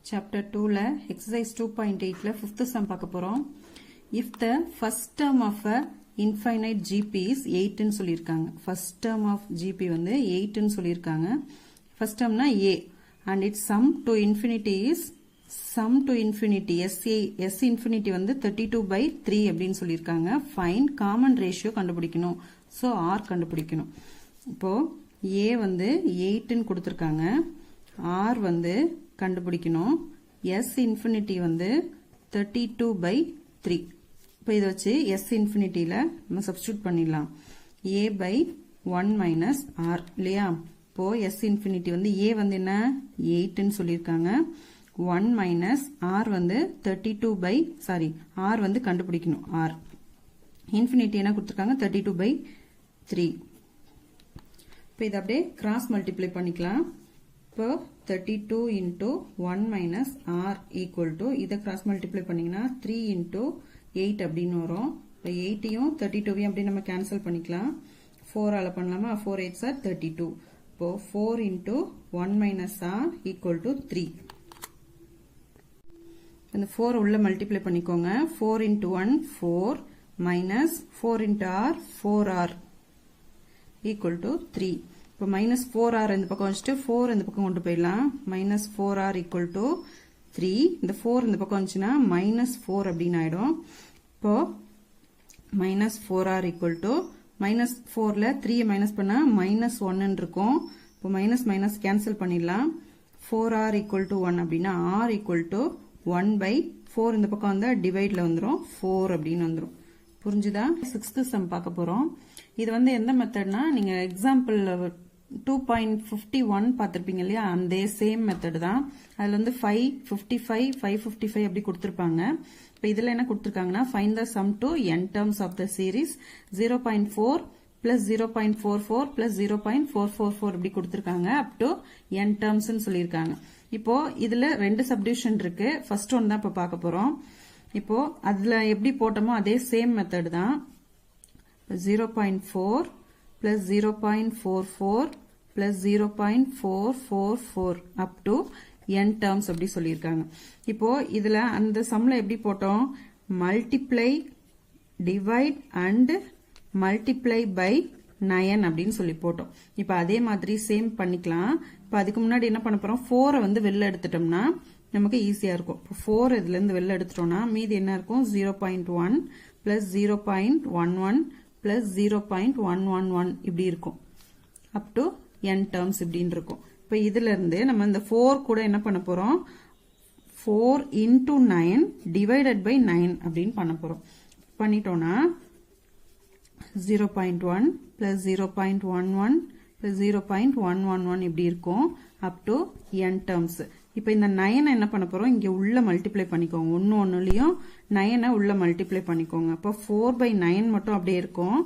Chapter 2 exercise 2.8 fifth sum பார்க்க போறோம். If the first term of a infinite GP is 8 ன்னு சொல்லிருக்காங்க. First term of GP வந்து 8 ன்னு சொல்லிருக்காங்க. First termனா A and its sum to infinity is sum to infinity S infinity வந்து 32/3 அப்படின்னு சொல்லிருக்காங்க. Find common ratio கண்டுபிடிக்கணும். So R கண்டுபிடிக்கணும். இப்போ A வந்து 8 ன்னு கொடுத்திருக்காங்க. R வந்து கண்டுபிடிக்கணும். S infinity வந்து 32/3. இப்போ இதை வச்சு S infinityல நம்ம சப்ஸ்டிட்யூட் பண்ணிடலாம். A by 1 minus R இல்லையா? இப்போ S infinity வந்து A வந்து என்ன 8 ன்னு சொல்லியிருக்காங்க. 1 minus R வந்து R வந்து கண்டுபிடிக்கணும். R infinity என்ன கொடுத்திருக்காங்க 32/3. இப்போ இதை அப்படியே கிராஸ் மல்டிப்ளை பண்ணிக்கலாம். இப்போ 32 into 1 minus R equal to இதை cross multiply பண்ணிங்கன்னா 3 into 8 அப்படின்னு வரும். இப்போ 8யும் 32வையும் அப்படி நம்ம cancel பண்ணிக்கலாம். 4 ஆல பண்ணலாமா? 4 8s are 32. இப்போ 4 into 1 minus R equal to 3. இந்த 4 உள்ள multiply பண்ணிக்கோங்க. 4 into 1 4 minus 4 into R 4R equal to 3. இப்போ minus 4R இந்த பக்கம் வச்சுட்டு 4 இந்த பக்கம் கொண்டு போயிடலாம். minus 4R equal to 3. இந்த 4 இந்த பக்கம் வந்துச்சுன்னா minus 4 அப்படின்னு ஆயிடும். இப்போ minus 4R equal to minus 4ல 3 minus பண்ணா minus 1 இருக்கும். இப்போ minus minus cancel பண்ணிடலாம். 4R equal to 1 அப்படின்னா R equal to 1/4 இந்த பக்கம் வந்தா divideல வந்துரும் 4 அப்படின்னு வந்துரும். புரிஞ்சுதா? 6th sum பார்க்க போறோம். இது வந்து எந்த மெத்தட்னா நீங்க எக்ஸாம்பிள் 2.51 பார்த்திருப்பீங்க இல்லையா? அந்த சேம் மெத்தட் தான். அதுல வந்து 555 555 அப்படி கொடுத்திருப்பாங்க. இப்போ இதுல என்ன கொடுத்திருக்காங்கன்னா find the sum to n terms of the series 0.4 plus 0.44 plus 0.444 அப்படி கொடுத்திருக்காங்க. up to n terms ன்னு சொல்லியிருக்காங்க. இப்போ இதுல ரெண்டு சப்டிவிஷன் இருக்கு. ஃபர்ஸ்ட் ஒன் தான் இப்ப பார்க்க போறோம். இப்போ அதுல எப்படி போட்டோமோ அதே சேம் மெத்தட் தான். 0.4 plus 0.44 plus 0.444 up to n terms அப்படி சொல்லியிருக்காங்க. இப்போ இதுல அந்த சம்ல எப்படி போட்டோம்? multiply, divide and multiply by 9 அப்படின்னு சொல்லி போட்டோம். இப்போ அதே மாதிரி சேம் பண்ணிக்கலாம். இப்போ அதுக்கு முன்னாடி என்ன பண்ண போறோம்? 4 வந்து வெளில எடுத்துட்டோம்னா நமக்கு ஈஸியா இருக்கும். இப்போ 4 இதுல இருந்து வெளில எடுத்துட்டோம்னா மீதி என்ன இருக்கும்? 0.1 plus 0.11 plus 0.111 இப்படி இருக்கும். up to n terms இப்படின்னு இருக்கும். இப்போ இதுல இருந்து நம்ம இந்த 4 கூட என்ன பண்ண போறோம்? 4 into 9 divided by 9 அப்படின்னு பண்ண போறோம். பண்ணிட்டோம்னா 0.1 plus 0.11 plus 0.111 இப்படி இருக்கும். up to n terms. இப்போ இந்த 9 என்ன பண்ண போறோம்? இங்க உள்ள மல்டிப்ளை பண்ணிக்கோங்க. ஒன்னுலயும் 9 உள்ள மல்டிப்ளை பண்ணிக்கோங்க. அப்போ 4/9 மட்டும் அப்படியே இருக்கும்.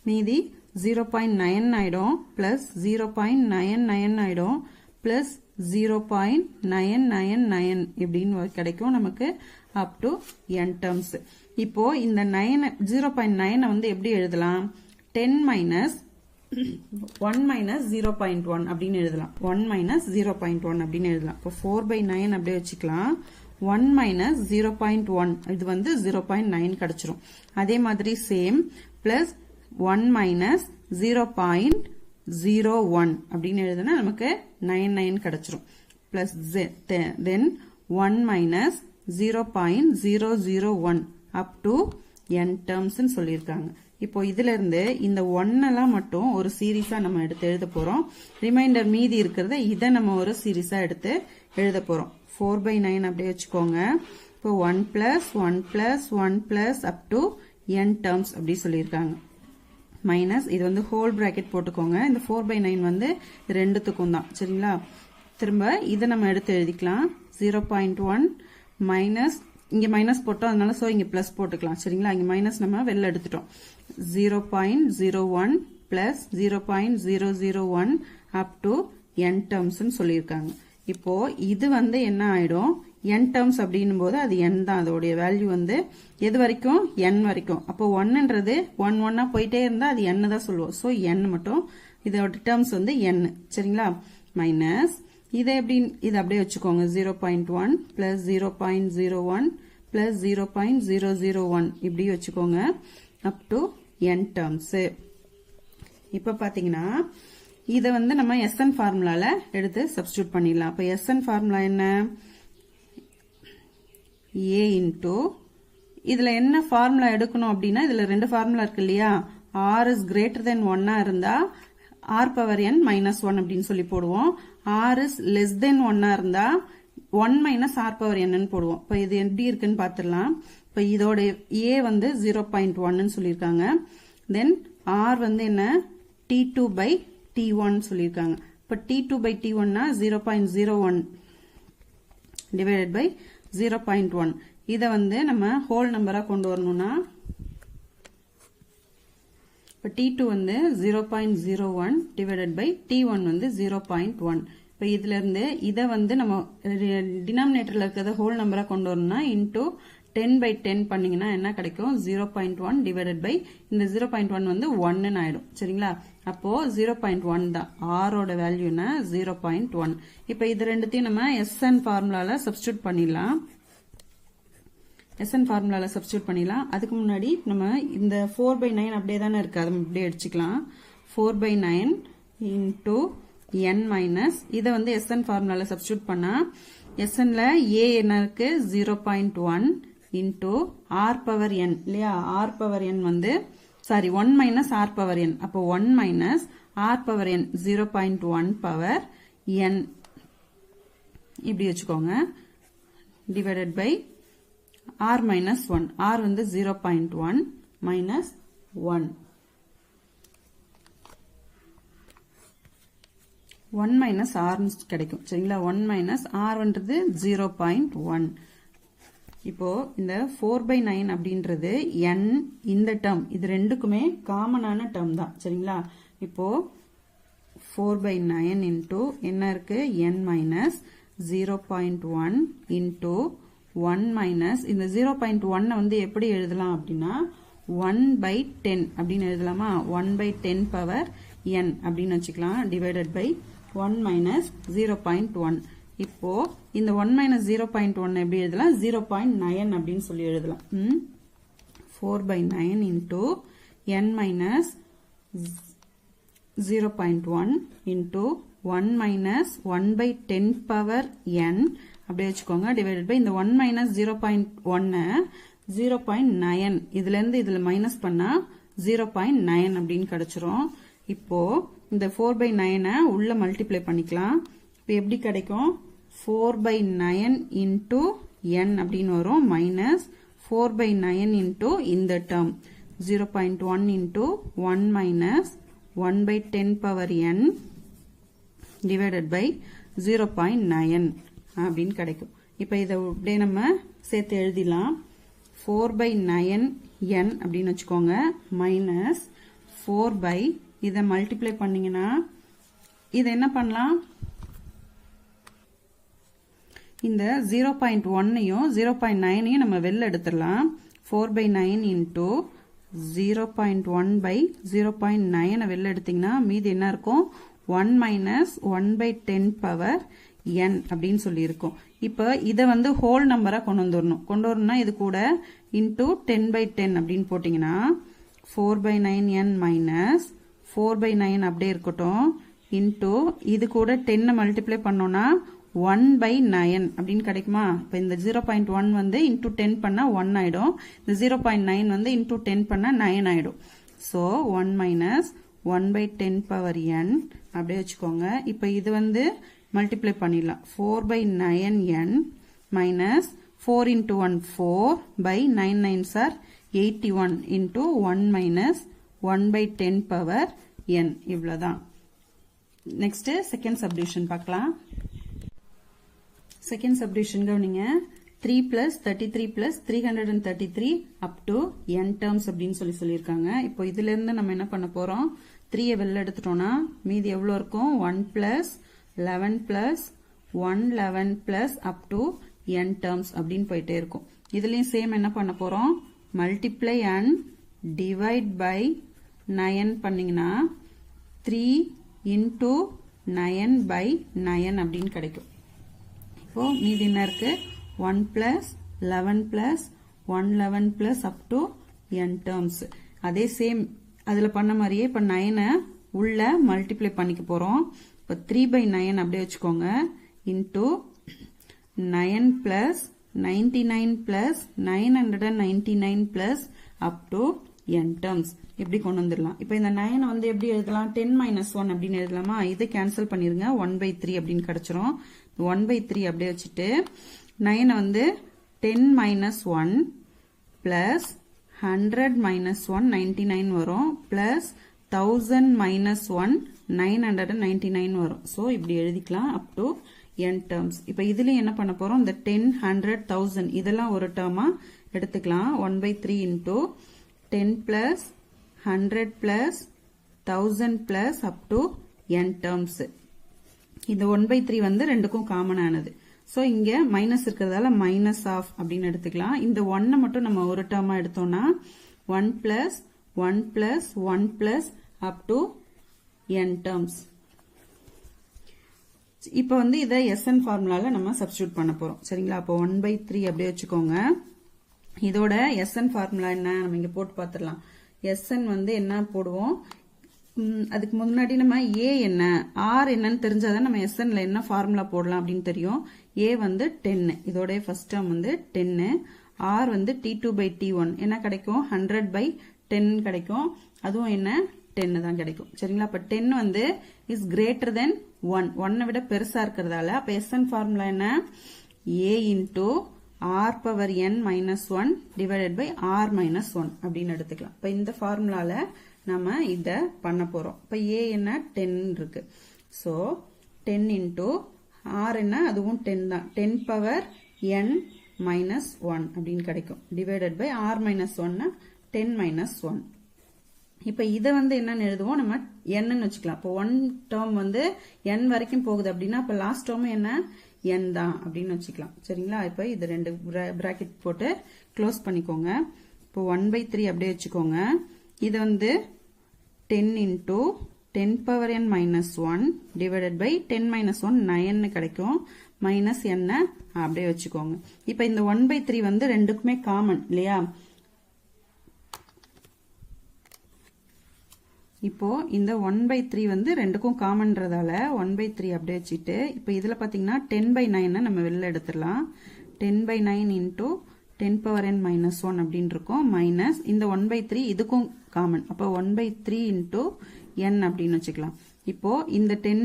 மீதி 0.9 ஆயிடும் பிளஸ் 0.99 ஆயிடும் பிளஸ் 0.999 இப்படின்னு கிடைக்கும் நமக்கு அப் டு n terms. இப்போ இந்த 0.9 வந்து எப்படி எழுதலாம்? 10 minus 1 minus 0.1 அப்படின்னு எழுதலாம். 1 minus 0.1 அப்படின்னு எழுதலாம். இப்போ 4/9 அப்படியே வச்சுக்கலாம். 1 minus 0.1 இது வந்து 0.9 கிடைச்சிரும். அதே மாதிரி சேம் பிளஸ் 1 minus 0.01 அப்படின்னு எழுதுனா நமக்கு 99 கிடைச்சிரும். Plus then 1 minus 0.001 up to n terms ன்னு சொல்லியிருக்காங்க. இப்போ இதுல இருந்து இந்த 1 எல்லாம் மட்டும் ஒரு சீரீஸா நம்ம எடுத்து எழுத போறோம். ரிமைண்டர் மீதி இருக்கிறத இதை நம்ம ஒரு சீரீஸா எடுத்து எழுத போறோம். 4/9 அப்படியே வச்சுக்கோங்க. இப்போ 1 plus 1 plus 1 plus up to n terms அப்படி சொல்லியிருக்காங்க. மைனஸ் இது வந்து ஹோல் பிராக்கெட் போட்டுக்கோங்க. இந்த 4/9 வந்து ரெண்டுத்துக்கும் தான். சரிங்களா? திரும்ப இதை நம்ம எடுத்து எழுதிக்கலாம். 0.1 மைனஸ் இங்க மைனஸ் போட்டோம், அதனால சோ இங்க பிளஸ் போட்டுக்கலாம். சரிங்களா? இங்க மைனஸ் நம்ம வெளில எடுத்துட்டோம். 0.01 plus 0.001 up to n terms ன்னு சொல்லியிருக்காங்க. இப்போ இது வந்து என்ன ஆயிடும்? n terms அப்படின்னும் போது அது n தான். அதோடைய வேல்யூ வந்து எது வரைக்கும்? n வரைக்கும். அப்போ 1ன்றது 1 போயிட்டே இருந்தா அது n தான் சொல்லுவோம். சோ n மட்டும் இதோட டேர்ம்ஸ் வந்து n. சரிங்களா? மைனஸ் இதை அப்படியே வச்சுக்கோங்க 0.1 plus 0.01 plus 0.001 இப்படி வச்சுக்கோங்க up to n terms. இப்ப பாத்தீங்கன்னா இதை நம்ம SN ஃபார்முலால எடுத்து சப்ஸ்டிடியூட் பண்ணிடலாம். அப்ப SN ஃபார்முலா என்ன? A into இதுல என்ன ஃபார்முலா எடுக்கணும் அப்படின்னா இதுல ரெண்டு ஃபார்முலா இருக்கு இல்லையா, r is greater than 1 இருந்தா r power n minus 1 அப்படின்னு சொல்லி போடுவோம். r is less than 1 இருந்தா 1 minus r power n ன்னு போடுவோம். இப்ப இது எப்படி இருக்குன்னு பாத்துடலாம். இப்ப இதோட a 0.1 சொல்லிருக்காங்க. தென் r என்ன t2 by t1 சொல்லிருக்காங்க. இப்ப t2 by t1 னா 0.01 divided by 0.1. இத நம்ம ஹோல் நம்பரா கொண்டு வரணும்னா இப்ப t2 0.01 divided by t1 0.1. இப்ப இதுல இருந்து இத நம்ம டினாமினேட்டர்ல இருக்கிறத ஹோல் நம்பரா கொண்டு வரணும்னா into 10 by 10 பண்ணீங்கன்னா என்ன கிடைக்கும்? 0.1 divided by இந்த 0.1 1 ன்னு ஆயிடும். சரிங்களா? அப்போ 0.1 தான் r ஓட வேல்யூ என்ன? 0.1. இப்ப இது ரெண்டுத்தையும் நம்ம SN ஃபார்முலால சப்ஸ்டிடியூட் பண்ணிடலாம். SN ஃபார்முலால சப்ஸ்டிடியூட் பண்ணிடலாம். அதுக்கு முன்னாடி நம்ம இந்த 4/9 அப்படியே தானே இருக்கு, அதை அப்படியே அடிச்சுக்கலாம். 4/9 into n minus இதை SN ஃபார்முலால சப்ஸ்டிடியூட் பண்ணா SNல a என்ன இருக்கு? 0.1 into r power n இல்லையா? r power n sorry 1 minus r power n. அப்போ 1 minus r power n 0.1 power n இப்படி வச்சுக்கோங்க. divided by r minus 1. r 0.1 minus 1. 1 minus r கிடைக்கும். சரிங்களா? 1 minus r 0.1. இப்போ இந்த 4/9 அப்படின்றது n இந்த டேர்ம் இது ரெண்டுக்குமே காமனான டேர்ம் தான். சரிங்களா? இப்போ 4/9 into என்ன இருக்கு? n minus 0.1 into 1 minus இந்த 0.1 எப்படி எழுதலாம் அப்படின்னா 1/10 அப்படின்னு எழுதலாமா? 1/10 power n அப்படின்னு வச்சுக்கலாம். divided by 1 minus 0.1. இப்போ இந்த 1 minus 0.1 எப்படி எழுதலாம்? 0.9 அப்படின்னு சொல்லி எழுதலாம். 4/9 into n minus 0.1 into 1 minus 1/10 power n அப்படியே வச்சுக்கோங்க. divided by இந்த 1 minus 0.1 0.9 இதுல இருந்து இதுல மைனஸ் பண்ணா 0.9 அப்படின்னு கிடைச்சிரும். இப்போ இந்த 4/9 உள்ள மல்டிப்ளை பண்ணிக்கலாம். இப்போ எப்படி கிடைக்கும்? 4/9 into n அப்படின்னு வரும் மைனஸ் 4/9 into இந்த term 0.1 into 1 minus 1/10 power n divided by 0.9 அப்படின்னு கிடைக்கும். இப்போ இதை அப்படியே நம்ம சேர்த்து எழுதிடலாம். 4/9 n அப்படின்னு வச்சுக்கோங்க மைனஸ் 4 இதை மல்டிப்ளை பண்ணீங்கன்னா இதை என்ன பண்ணலாம்? இந்த 0.1ஐயும் 0.9ஐயும் நம்ம வெளில எடுத்துடலாம். 4/9 into 0.1/0.9 வெளில எடுத்தீங்கன்னா மீதி என்ன இருக்கும்? 1 minus 1/10 power n அப்படின்னு சொல்லி இருக்கும். இப்போ இதை ஹோல் நம்பரா கொண்டு வரணும்னா இது கூட into 10/10 அப்படின்னு போட்டீங்கன்னா 4/9n minus 4/9 அப்படியே இருக்கட்டும் into இது கூட 10 மல்டிப்ளை பண்ணோம்னா 1/9 அப்படின்னு கிடைக்குமா? இப்போ இந்த 0.1 into 10 பண்ணா 1 ஆயிடும். இந்த 0.9 into 10 பண்ணா 9 ஆயிடும். So 1 minus 1/10 power n அப்படியே வச்சுக்கோங்க. இப்போ இது மல்டிப்ளை பண்ணிடலாம். 4/9n minus 4 into 1 4/9 9s are 81 into 1 minus 1/10 power n இவ்வளவுதான். நெக்ஸ்ட் செகண்ட் சப்டிவிஷன் பார்க்கலாம். செகண்ட் சப்டிவிஷன் கவனிங்க. 3 plus 33 plus 333 up to n terms அப்படின்னு சொல்லியிருக்காங்க. இப்போ இதுல இருந்து நம்ம என்ன பண்ண போறோம்? 3 வெளில எடுத்துட்டோம்னா மீதி எவ்வளவு இருக்கும்? 1 plus 11 plus 111 plus up to n terms அப்படின்னு போயிட்டே இருக்கும். இதுலயும் சேம் என்ன பண்ண போறோம்? multiply and divide by 9 பண்ணீங்கன்னா 3 into 9/9 அப்படின்னு கிடைக்கும். இப்போ மீதி என்ன இருக்கு 1 plus 11 plus 111 plus up to n terms. அதே சேம் அதுல பண்ண மாதிரியே இப்ப 9 உள்ள மல்டிப்ளை பண்ணிக்க போறோம். இப்ப 3/9 அப்படியே வச்சுக்கோங்க into 9 plus 99 plus 999 plus up to n terms. எப்படி கொண்டு வந்துடலாம். இப்ப இந்த 9 வந்து எப்படி எழுதலாம் 10 minus 1 அப்படின்னு எழுதலாமா. இது கேன்சல் பண்ணிருங்க 1/3 அப்படின்னு கிடைச்சிரும். 1/3 அப்படியே வச்சுட்டு 9 வந்து 10 minus 1 plus 100 minus 1 99 வரும் plus 1000 minus 1 999 வரும். So இப்படி எழுதிக்கலாம் up to n terms. இப்ப இதுல என்ன பண்ண போறோம் இந்த 10 100 1000 இதெல்லாம் ஒரு டேர்மா எடுத்துக்கலாம். 1/3 into 10 plus 100 plus 1000 plus up to n terms. இந்த 1/3 வந்து ரெண்டுக்கும் காமன் ஆனது. சோ இங்க மைனஸ் இருக்கிறதால மைனஸ் ஆஃப் அப்படின்னு எடுத்துக்கலாம். இந்த 1 மட்டும் நம்ம ஒரு டேர்மா எடுத்தோம்னா 1 plus 1 plus 1 plus up to n terms. இப்ப வந்து இத SN ஃபார்முலால நம்ம சப்ஸ்டிட்யூட் பண்ண போறோம். சரிங்களா. அப்போ 1/3 அப்படியே வச்சுக்கோங்க. இதோட SN ஃபார்முலா என்ன நம்ம இங்க போட்டு பார்த்துடலாம். SN வந்து என்ன போடுவோம் அதுக்கு முன்னாடி நம்ம A என்ன R என்னன்னு தெரிஞ்சாதான் நம்ம SNல என்ன ஃபார்முலா போடலாம் அப்படின்னு தெரியும். A வந்து 10 இதோட ஃபர்ஸ்ட் டேர்ம் வந்து 10 R வந்து T2/T1 என்ன கிடைக்கும் 100/10 கிடைக்கும். அதுவும் என்ன 10 தான் கிடைக்கும். சரிங்களா. அப்ப 10 வந்து இஸ் கிரேட்டர் தென் 1 1 விட பெருசா இருக்கிறதால அப்ப SN ஃபார்முலா என்ன A into R power n minus 1 divided by R minus 1 அப்படின்னு எடுத்துக்கலாம். இப்ப இந்த ஃபார்முலால நம்ம இத பண்ண போறோம். இப்ப A என்ன 10 இருக்கு. சோ 10 into R என்ன அதுவும் 10 தான் 10 power n minus 1 அப்படின்னு கிடைக்கும். divided by R minus 1 10 minus 1. இப்ப இத வந்து என்னன்னு எழுதுவோம் நம்ம n ன்னு வச்சுக்கலாம். இப்போ 1 டேர்ம் வந்து n வரைக்கும் போகுது அப்படின்னா அப்ப லாஸ்ட் டேர்ம் என்ன n தான் அப்படின்னு வச்சுக்கலாம். சரிங்களா. இப்ப இது ரெண்டு பிராக்கெட் போட்டு க்ளோஸ் பண்ணிக்கோங்க. இப்போ 1/3 அப்படியே வச்சுக்கோங்க. இது வந்து 10 into 10 power n minus 1 divided by 10 minus 1 9 கிடைக்கும். மைனஸ் n அப்படியே வச்சுக்கோங்க. இப்ப இந்த 1/3 வந்து ரெண்டுக்குமே காமன் இல்லையா. இப்போ இந்த 1/3 வந்து ரெண்டுக்கும் காமன்றதால 1/3 அப்படியே வச்சுட்டு இப்ப இதுல பாத்தீங்கன்னா 10/9 நம்ம வெளில எடுத்துடலாம். 10/9 into 10 power n minus 1 அப்படின்னு இருக்கும். மைனஸ் இந்த 1/3 இதுக்கும் காமன். அப்ப 1/3 into n அப்படின்னு வச்சுக்கலாம். இப்போ இந்த 10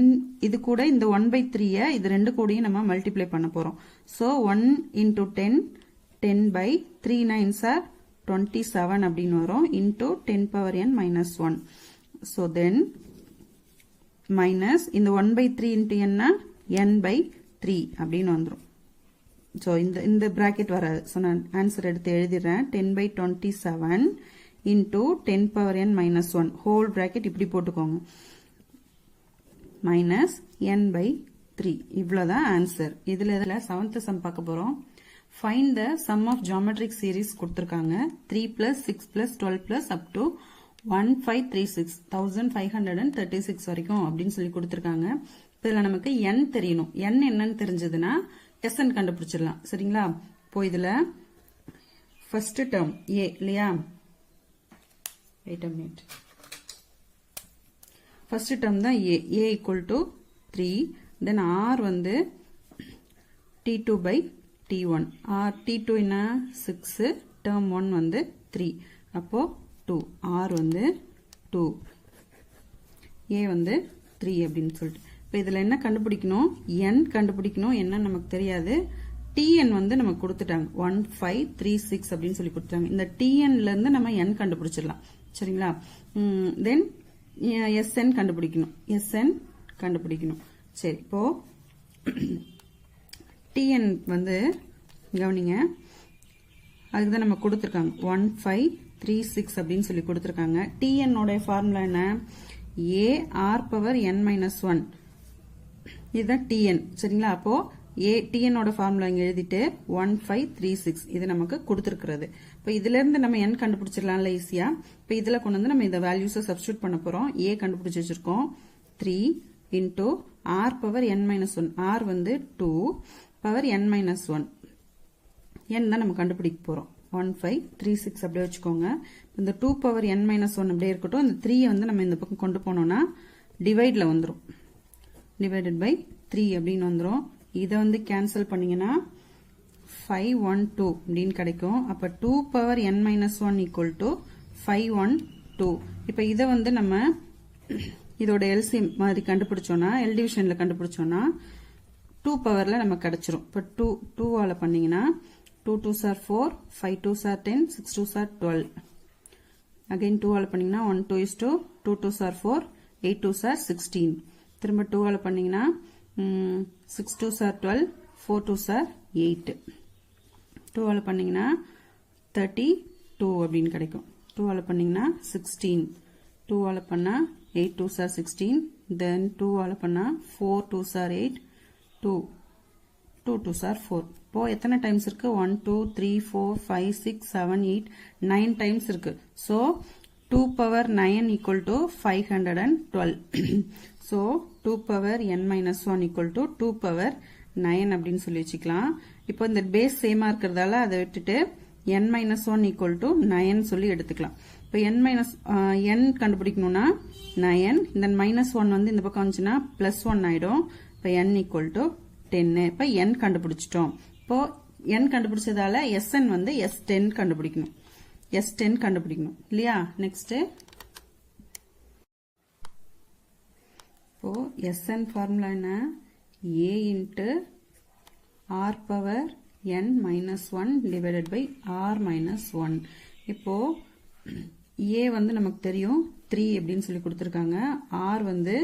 இது கூட இந்த 1/3 இது ரெண்டு கூடயும் நம்ம மல்டிப்ளை பண்ண போறோம். சோ 1 into 10 10/3 9s are 27 அப்படின்னு வரும். into 10 power n minus 1. So then minus இந்த 1/3 into n/n/3 அப்படின்னு வந்துரும். So இந்த bracket வராது. So நான் ஆன்சர் எடுத்து எழுதிடுறேன். 10/27 into 10 power n minus 1 whole bracket இப்படி போட்டுக்கோங்க. minus n/3 இவ்வளவுதான் ஆன்சர். இதுல 7th sum பார்க்க போறோம். Find the sum of geometric series கொடுத்திருக்காங்க. 3 plus 6 plus 12 plus up to 1536 1536 வரைக்கும் அப்படின்னு சொல்லி கொடுத்திருக்காங்க. இதுல நமக்கு n தெரியணும். n என்னன்னு தெரிஞ்சதுன்னா SN கண்டுபிடிச்சிடலாம். சரிங்களா. இப்போ இதுல ஃபர்ஸ்ட் டேர்ம் A இல்லையா. Wait a minute. First term தான் A equal to 3. then R வந்து T2/T1. R T2 என்ன 6 டேர்ம் 1 வந்து 3. அப்போ 2 R வந்து 2 A வந்து 3 அப்படின்னு சொல்லிட்டு இப்போ இதுல என்ன கண்டுபிடிக்கணும் n கண்டுபிடிக்கணும் என்ன நமக்கு தெரியாது. Tn வந்து நமக்கு கொடுத்துட்டாங்க 1536 அப்படின்னு சொல்லி கொடுத்தாங்க. இந்த Tn ல இருந்து நம்ம n கண்டுபிடிச்சிடலாம். சரிங்களா. தென் SN கண்டுபிடிக்கணும். SN கண்டுபிடிக்கணும். சரி இப்போ Tn வந்து கவனிங்க அதுக்கு தான் நம்ம கொடுத்துருக்காங்க 1536 அப்படின்னு சொல்லி கொடுத்துருக்காங்க. Tn ஓட ஃபார்முலா என்ன A R power n minus 1 இதுதான் Tn. சரிங்களா. அப்போ Tn ஓட ஃபார்முலா இங்க எழுதிட்டு 1536 இது நமக்கு கொடுத்திருக்கிறது. இப்போ இதுல இருந்து நம்ம n கண்டுபிடிச்சிடலாம்ல ஈஸியா. இப்போ இதுல கொண்டு வந்து நம்ம இந்த வேல்யூஸை சப்ஸ்டிட்யூட் பண்ண போறோம். A கண்டுபிடிச்சு வச்சிருக்கோம் 3 into r power n minus 1. r வந்து 2 power n minus 1. n தான் நம்ம கண்டுபிடிக்க போறோம். 1536 அப்படியே வச்சுக்கோங்க. இந்த 2 power n minus 1 அப்படியே இருக்கட்டும். இந்த 3 வந்து நம்ம இந்த பக்கம் கொண்டு போனோம்னா டிவைட்ல வந்துரும். divided by 3 அப்படின்னு வந்துரும். இதை வந்து கேன்சல் பண்ணீங்கன்னா 512 அப்படின்னு கிடைக்கும். அப்ப 2 power n minus 1 equal to 512. இப்ப இதை வந்து நம்ம இதோட LCM மாதிரி கண்டுபிடிச்சோம்னா L divisionல கண்டுபிடிச்சோம்னா 2 பவர்ல நம்ம கிடைச்சிரும். இப்ப 2 ஆல பண்ணீங்கன்னா 2 2s are 4, 5 2s are 10, 6 2s are 12. Again 2 ஆல பண்ணீங்கன்னா 1 2 is 2, 2 2s are 4, 8 2s are 16. திரும்ப 2 ஆல பண்ணீங்கன்னா 6 2s are 12, 4 2s are 8. 2 ஆல பண்ணீங்கன்னா 32 அப்படின்னு கிடைக்கும். 2 ஆல பண்ணீங்கன்னா 16. 2 ஆல பண்ணா 8 2s are 16. Then 2 ஆல பண்ணா 4 2s are 8. 2 2s are 4. இப்போ எத்தனை டைம்ஸ் இருக்கு? 1 2 3 4 5 6 7 8 9 டைம்ஸ் இருக்கு. So 2 power 9 equal to 512. So 2 power n minus 1 equal to 2 power 9 அப்படின்னு சொல்லி வச்சுக்கலாம். இப்போ இந்த பேஸ் சேமா இருக்கிறதால அதை விட்டுட்டு n minus 1 equal to 9 சொல்லி எடுத்துக்கலாம். இப்போ n கண்டுபிடிக்கணும்னா 9, இந்த minus 1 வந்து இந்த பக்கம் வந்துச்சுன்னா plus 1 ஆயிடும். இப்போ n equal to 10. இப்போ n கண்டுபிடிச்சிட்டோம். இப்போ n கண்டுபிடிச்சதால Sn வந்து S10 கண்டுபிடிக்கணும். S10 கண்டுபிடிக்கணும் இல்லையா? நெக்ஸ்ட் இப்போ Sn ஃபார்முலா என்ன? A into r power n minus 1 divided by r minus 1. இப்போ A வந்து நமக்கு தெரியும் 3 அப்படின்னு சொல்லி கொடுத்திருக்காங்க. R வந்து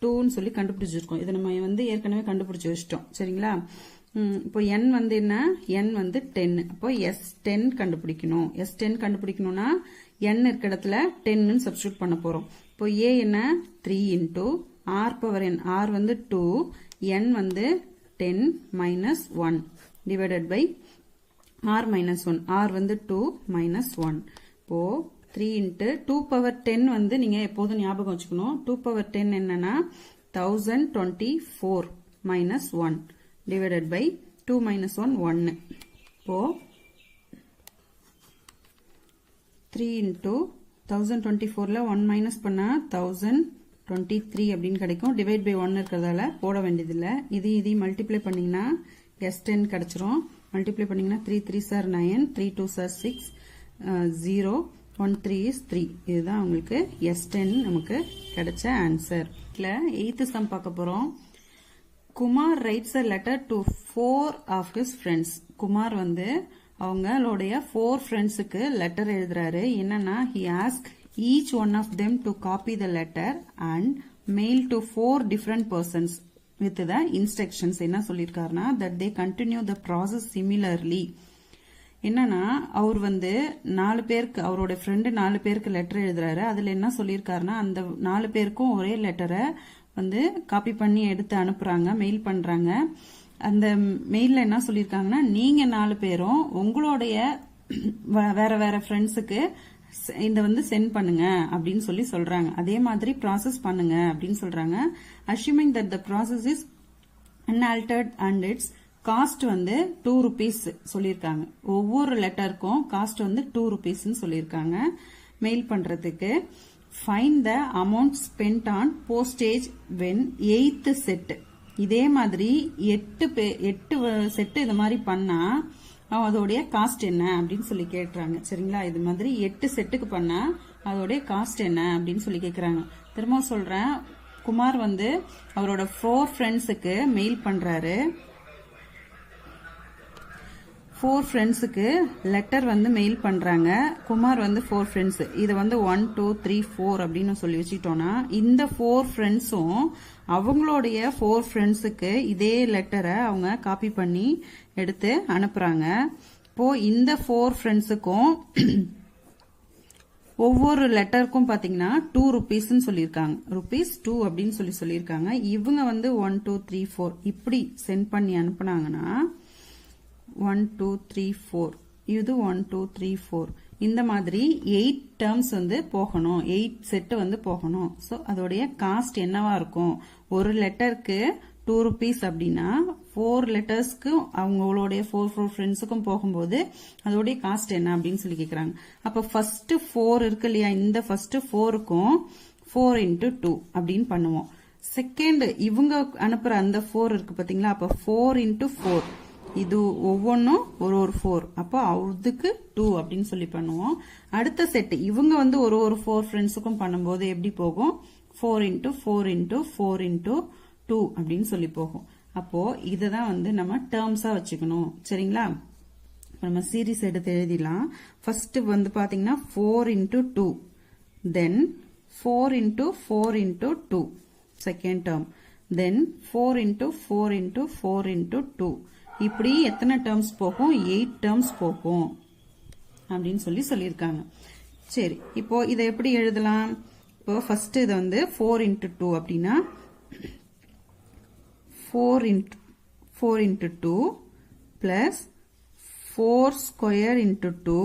2ன்னு சொல்லி கண்டுபிடிச்சிருக்கோம். இதை நம்ம வந்து ஏற்கனவே கண்டுபிடிச்சு வச்சிட்டோம். சரிங்களா? இப்போ n வந்து என்ன? n வந்து 10. அப்போ S10 கண்டுபிடிக்கணும். S10 கண்டுபிடிக்கணும்னா n இருக்க இடத்துல 10ன்னு சப்ஸ்டிட்யூட் பண்ண போறோம். இப்போ A என்ன? 3 into r power n. r வந்து 2, n வந்து 10 minus 1 divided by r minus 1. r வந்து 2 minus 1. இப்போ 3 into 2 power 10 வந்து நீங்க எப்போதும் ஞாபகம் வச்சுக்கணும். 2 power 10 என்னன்னா 1024 minus 1 divided by 2 minus 1 1. இப்போ 3 into 1024ல 1 minus பண்ணா 1023 அப்படின்னு கிடைக்கும். டிவைட் பை 1 இருக்கிறதால போட வேண்டியதில்லை. இது மல்டிப்ளை பண்ணீங்கன்னா S10 கிடைச்சிரும். மல்டிப்ளை பண்ணீங்கன்னா 3 3s are 9, 3 2s are 6, 0 1 3 is 3. இதுதான் உங்களுக்கு S10 நமக்கு கிடைச்ச ஆன்சர். இதுல 8th sum பார்க்க போறோம். Kumar writes a letter to 4 of his friends. Kumar வந்து அவங்களுடைய 4 ஃப்ரெண்ட்ஸுக்கு லெட்டர் எழுதுறாரு. என்னன்னா he asked each one of them to copy the letter and mail to 4 different persons with the instructions. என்ன சொல்லிருக்காருன்னா that they continue the process similarly. என்னன்னா அவர் வந்து 4 பேருக்கு அவரோட ஃப்ரெண்டு 4 பேருக்கு லெட்டர் எழுதுறாரு. அதுல என்ன சொல்லிருக்காருன்னா அந்த 4 பேருக்கும் ஒரே லெட்டரை வந்து காப்பி பண்ணி எடுத்து அனுப்புறாங்க, மெயில் பண்றாங்க. அந்த மெயில்ல என்ன சொல்லிருக்காங்கன்னா நீங்க 4 பேரும் உங்களுடைய வேற வேற ஃப்ரெண்ட்ஸுக்கு இந்த வந்து சென்ட் பண்ணுங்க அப்படின்னு சொல்லி சொல்றாங்க. அதே மாதிரி ப்ராசஸ் பண்ணுங்க அப்படின்னு சொல்றாங்க. Assuming that the process is unaltered and its cost வந்து 2 rupees சொல்லியிருக்காங்க. ஒவ்வொரு லெட்டருக்கும் காஸ்ட் வந்து 2 rupees சொல்லியிருக்காங்க மெயில் பண்றதுக்கு. Find the amount spent on postage when 8th set. இதே மாதிரி 8 செட்டு இது மாதிரி பண்ணா அதோடைய காஸ்ட் என்ன அப்படின்னு சொல்லி கேட்கறாங்க. சரிங்களா? இது மாதிரி 8 செட்டுக்கு பண்ணா அதோடைய காஸ்ட் என்ன அப்படின்னு சொல்லி கேட்கறாங்க. திரும்ப சொல்றேன், குமார் வந்து அவரோட 4 ஃப்ரெண்ட்ஸுக்கு மெயில் பண்றாரு. 4 ஃப்ரெண்ட்ஸுக்கு லெட்டர் வந்து மெயில் பண்றாங்க. குமார் வந்து 4 ஃப்ரெண்ட்ஸ். இதை வந்து 1 2 3 4 அப்படின்னு சொல்லி வச்சுட்டோம்னா இந்த 4 ஃப்ரெண்ட்ஸும் அவங்களுடைய 4 ஃப்ரெண்ட்ஸுக்கு இதே லெட்டரை அவங்க காப்பி பண்ணி எடுத்து அனுப்புறாங்க. இப்போ இந்த 4 ஃப்ரெண்ட்ஸுக்கும் ஒவ்வொரு லெட்டருக்கும் பாத்தீங்கன்னா 2 rupees சொல்லியிருக்காங்க. ₹2 அப்படின்னு சொல்லியிருக்காங்க. இவங்க வந்து 1 2 3 4 இப்படி சென்ட் பண்ணி அனுப்புனாங்கன்னா 1 2 3 4 இது 1 2 3 4 இந்த மாதிரி 8 டேர்ம்ஸ் வந்து போகணும், 8 செட் வந்து போகணும். ஸோ அதோடைய காஸ்ட் என்னவா இருக்கும்? ஒரு லெட்டருக்கு 2 rupees அப்படின்னா 4 லெட்டர்ஸ்க்கு அவங்களுடைய 4 ஃப்ரெண்ட்ஸுக்கும் போகும்போது அதோடைய காஸ்ட் என்ன அப்படின்னு சொல்லி கேட்கறாங்க. அப்ப ஃபர்ஸ்ட் 4 இருக்கு இல்லையா, இந்த ஃபர்ஸ்ட் 4க்கும் 4 into 2 அப்படின்னு பண்ணுவோம். செகண்ட் இவங்க அனுப்புற அந்த 4 இருக்கு பாத்தீங்களா, அப்ப 4 into 4, இது ஒவ்வொன்னும் ஒரு 4, அப்போ அதுக்கு 2 அப்படின்னு சொல்லி பண்ணுவோம். அடுத்த செட் இவங்க வந்து ஒரு 4 ஃப்ரெண்ட்ஸுக்கும் பண்ணும்போது எப்படி போகும்? 4 into 4 into 4 into 2 அப்படின்னு சொல்லி போகும். அப்போ இதுதான் வந்து நம்ம டேர்ம்ஸா வச்சுக்கணும். சரிங்களா? நம்ம சீரீஸ் எடுத்து எழுதிடலாம். ஃபர்ஸ்ட் வந்து பாத்தீங்கன்னா 4 into 2, தென் 4 into 4 into 2 செகண்ட் டேர்ம், தென் 4 into 4 into 4 into 2. இப்படி எத்தனை டேர்ம்ஸ் போகும்? 8 டேர்ம்ஸ் போகும் அப்படின்னு சொல்லி சொல்லியிருக்காங்க. சரி, இப்போ இதை எப்படி எழுதலாம்? இப்போ ஃபர்ஸ்ட் இதை வந்து 4 into 2 அப்படின்னா 4 into 2 plus 4 square into 2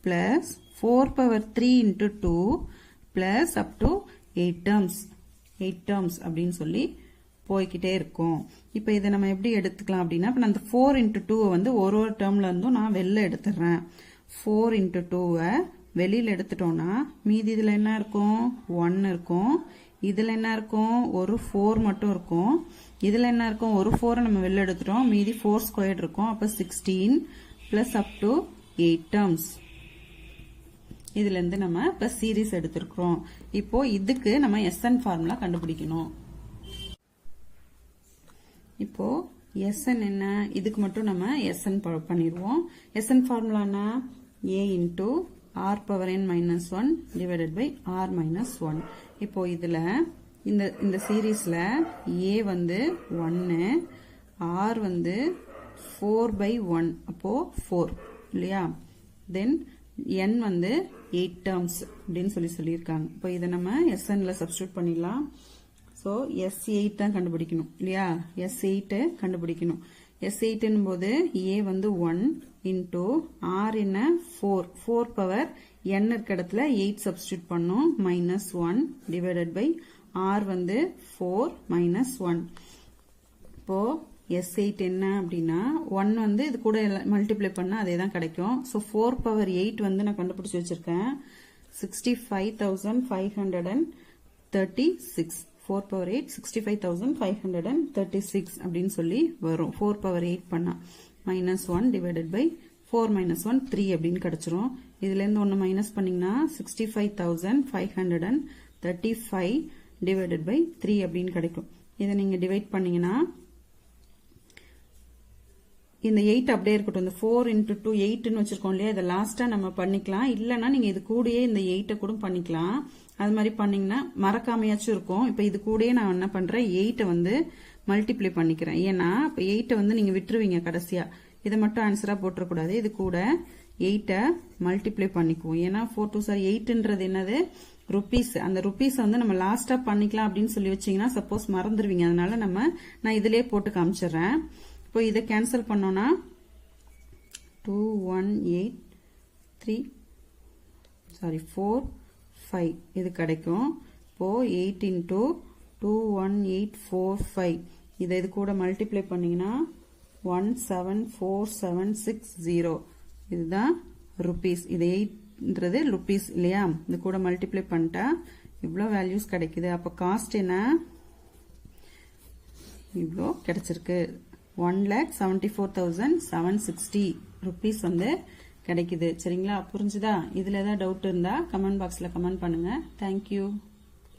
plus 4 power 3 into 2 plus up to 8 terms அப்படின்னு சொல்லி போய்கிட்டே இருக்கும். இப்போ இதை நம்ம எப்படி எடுத்துக்கலாம் அப்படின்னா, இப்போ நான் 4 into 2 வந்து ஒரு டேர்ம்ல இருந்தும் நான் வெளில எடுத்துடுறேன். 4 into 2 வெளியில எடுத்துட்டோம்னா மீதி இதுல என்ன இருக்கும்? 1 இருக்கும். இதுல என்ன இருக்கும்? ஒரு 4 மட்டும் இருக்கும். இதுல என்ன இருக்கும்? ஒரு 4 நம்ம வெளில எடுத்துட்டோம், மீதி 4 ஸ்கொயர்ட் இருக்கும். அப்ப 16 பிளஸ் அப் டு 8 டேர்ம்ஸ். இதுல இருந்து நம்ம இப்ப சீரீஸ் எடுத்திருக்கிறோம். இப்போ இதுக்கு நம்ம SN ஃபார்முலா கண்டுபிடிக்கணும். இப்போ SN என்ன? இதுக்கு மட்டும் நம்ம SN பண்ணிடுவோம். SN ஃபார்முலானா A into R power n minus 1 divided by R minus 1. இப்போ இதுல இந்த சீரீஸ்ல A வந்து 1, R வந்து 4 by 1, அப்போ 4 இல்லையா? தென் n வந்து 8 டேர்ம்ஸ் அப்படின்னு சொல்லியிருக்காங்க. இப்போ இதை நம்ம SNல சப்ஸ்டியூட் பண்ணிடலாம். ஸோ S8 தான் கண்டுபிடிக்கணும் இல்லையா? S8 கண்டுபிடிக்கணும். S8 போது A வந்து 1 இன்டூ R என்ன 4 பவர் n இருக்க இடத்துல 8 சப்ஸ்டியூட் பண்ணும், மைனஸ் 1 டிவைடட் பை R வந்து 4 மைனஸ் 1. இப்போ S8 என்ன அப்படின்னா 1 வந்து இது கூட மல்டிப்ளை பண்ணா அதே தான் கிடைக்கும். ஸோ 4 பவர் 8 வந்து நான் கண்டுபிடிச்சு வச்சிருக்கேன். 65,536. 4 பவர் 8 65,536 அப்படின்னு சொல்லி வரும். 4 பவர் 8 பண்ணா மைனஸ் 1 டிவைடட் பை 4 மைனஸ் 1 3 அப்படின்னு கிடைச்சிரும். இதுல இருந்து 1 மைனஸ் பண்ணீங்கன்னா 65,535 டிவைடட் பை 3 அப்படின்னு கிடைக்கும். இதை நீங்க டிவைட் பண்ணீங்கன்னா இந்த 8 அப்படியே இருக்கட்டும். இந்த 4 into 2 8ன்னு வச்சிருக்கோம் இல்லையா, இதை லாஸ்டா நம்ம பண்ணிக்கலாம். இல்லைன்னா நீங்க இது கூடயே இந்த 8 கூட பண்ணிக்கலாம். அது மாதிரி பண்ணீங்கன்னா மறக்காமையாச்சும் இருக்கும். இப்ப இது கூடயே நான் என்ன பண்றேன், 8 வந்து மல்டிப்ளை பண்ணிக்கிறேன். ஏன்னா இப்ப 8 வந்து நீங்க விட்டுருவீங்க கடைசியா, இதை மட்டும் ஆன்சரா போட்டுறக்கூடாது. இது கூட 8 மல்டிப்ளை பண்ணிக்குவோம். ஏன்னா 4 2 சார் 8ன்றது என்னது, ருபீஸ். அந்த ருபீஸ் வந்து நம்ம லாஸ்டா பண்ணிக்கலாம் அப்படின்னு சொல்லி வச்சீங்கன்னா சப்போஸ் மறந்துடுவீங்க. அதனால நான் இதுலயே போட்டு காமிச்சிடுறேன். இப்போ இதை கேன்சல் பண்ணோம்னா 4 5 இது கிடைக்கும். இப்போ 8 into 21845 இதை இது கூட மல்டிப்ளை பண்ணீங்கன்னா 174,760. இதுதான் ருபீஸ். இது 8ன்றது ருபீஸ் இல்லையா, இது கூட மல்டிப்ளை பண்ணிட்டா இவ்வளோ வேல்யூஸ் கிடைக்குது. அப்போ காஸ்ட் என்ன, இவ்வளோ கிடைச்சிருக்கு. 1,74,760 ருபீஸ் வந்து கிடைக்குது. சரிங்களா, புரிஞ்சுதா? இதுல ஏதாவது டவுட் இருந்தா கமெண்ட் பாக்ஸ்ல கமெண்ட் பண்ணுங்க. தேங்க்யூ.